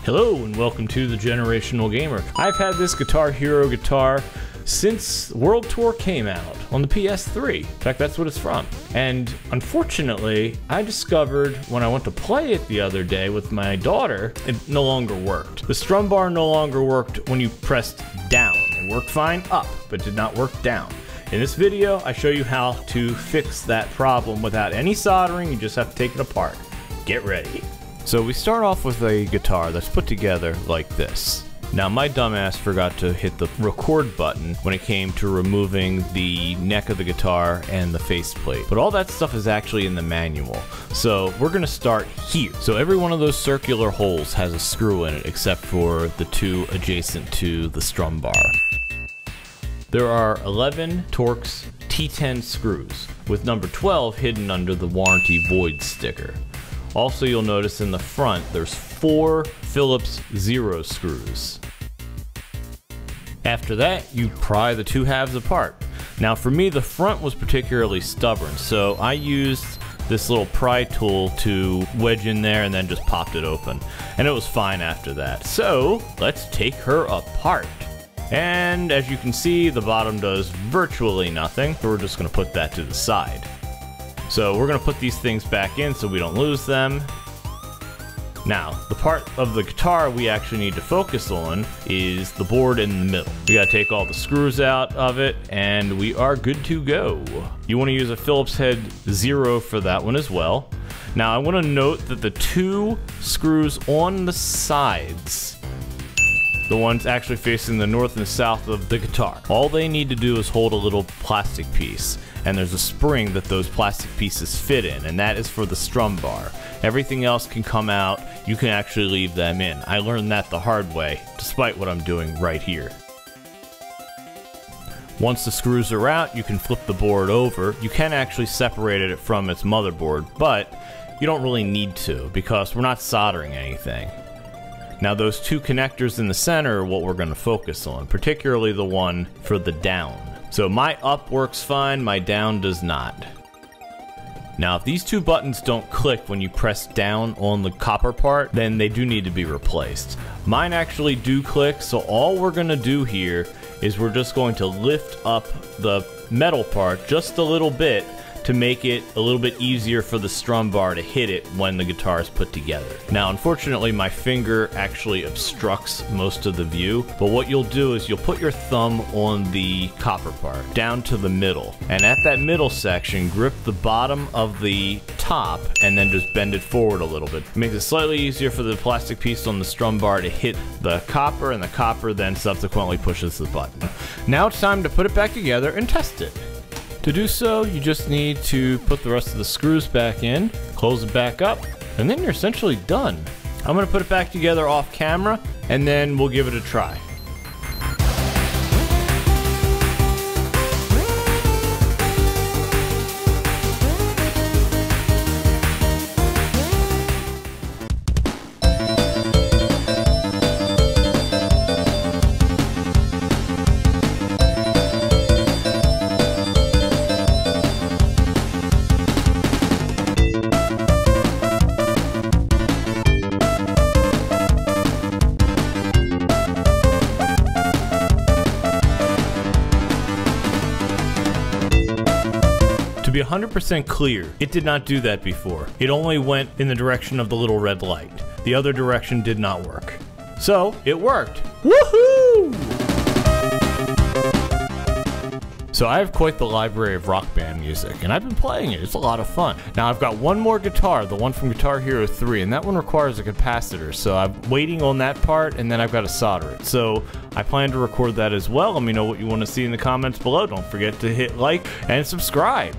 Hello and welcome to the Generational Gamer. I've had this Guitar Hero guitar since World Tour came out on the PS3. In fact, that's what it's from. And unfortunately, I discovered when I went to play it the other day with my daughter, it no longer worked. The strum bar no longer worked when you pressed down. It worked fine up, but did not work down. In this video, I show you how to fix that problem without any soldering. You just have to take it apart. Get ready. So we start off with a guitar that's put together like this. Now my dumbass forgot to hit the record button when it came to removing the neck of the guitar and the faceplate. But all that stuff is actually in the manual. So we're gonna start here. So every one of those circular holes has a screw in it except for the two adjacent to the strum bar. There are 11 Torx T10 screws, with number 12 hidden under the warranty void sticker. Also, you'll notice in the front, there's 4 Phillips 0 screws. After that, you pry the two halves apart. Now for me, the front was particularly stubborn, so I used this little pry tool to wedge in there and then just popped it open. And it was fine after that. So, let's take her apart. And as you can see, the bottom does virtually nothing, so we're just gonna put that to the side. So we're gonna put these things back in so we don't lose them. Now, the part of the guitar we actually need to focus on is the board in the middle. We gotta take all the screws out of it and we are good to go. You wanna use a Phillips head 0 for that one as well. Now I wanna note that the 2 screws on the sides, the ones actually facing the north and south of the guitar, all they need to do is hold a little plastic piece. And there's a spring that those plastic pieces fit in, and that is for the strum bar. Everything else can come out, you can actually leave them in. I learned that the hard way, despite what I'm doing right here. Once the screws are out, you can flip the board over. You can actually separate it from its motherboard, but you don't really need to, because we're not soldering anything. Now those 2 connectors in the center are what we're going to focus on, particularly the one for the down. So my up works fine, my down does not. Now if these 2 buttons don't click when you press down on the copper part, then they do need to be replaced. Mine actually do click, so all we're going to do here is we're just going to lift up the metal part just a little bit to make it a little bit easier for the strum bar to hit it when the guitar is put together. Now unfortunately my finger actually obstructs most of the view, but what you'll do is you'll put your thumb on the copper part down to the middle, and at that middle section grip the bottom of the top and then just bend it forward a little bit. It makes it slightly easier for the plastic piece on the strum bar to hit the copper, and the copper then subsequently pushes the button. Now it's time to put it back together and test it. To do so, you just need to put the rest of the screws back in, close it back up, and then you're essentially done. I'm gonna put it back together off camera, and then we'll give it a try. To be 100% clear, it did not do that before. It only went in the direction of the little red light. The other direction did not work. So, it worked. Woohoo! So I have quite the library of rock band music, and I've been playing it. It's a lot of fun. Now I've got one more guitar, the one from Guitar Hero 3, and that one requires a capacitor, so I'm waiting on that part, and then I've got to solder it. So I plan to record that as well. Let me know what you want to see in the comments below. Don't forget to hit like and subscribe.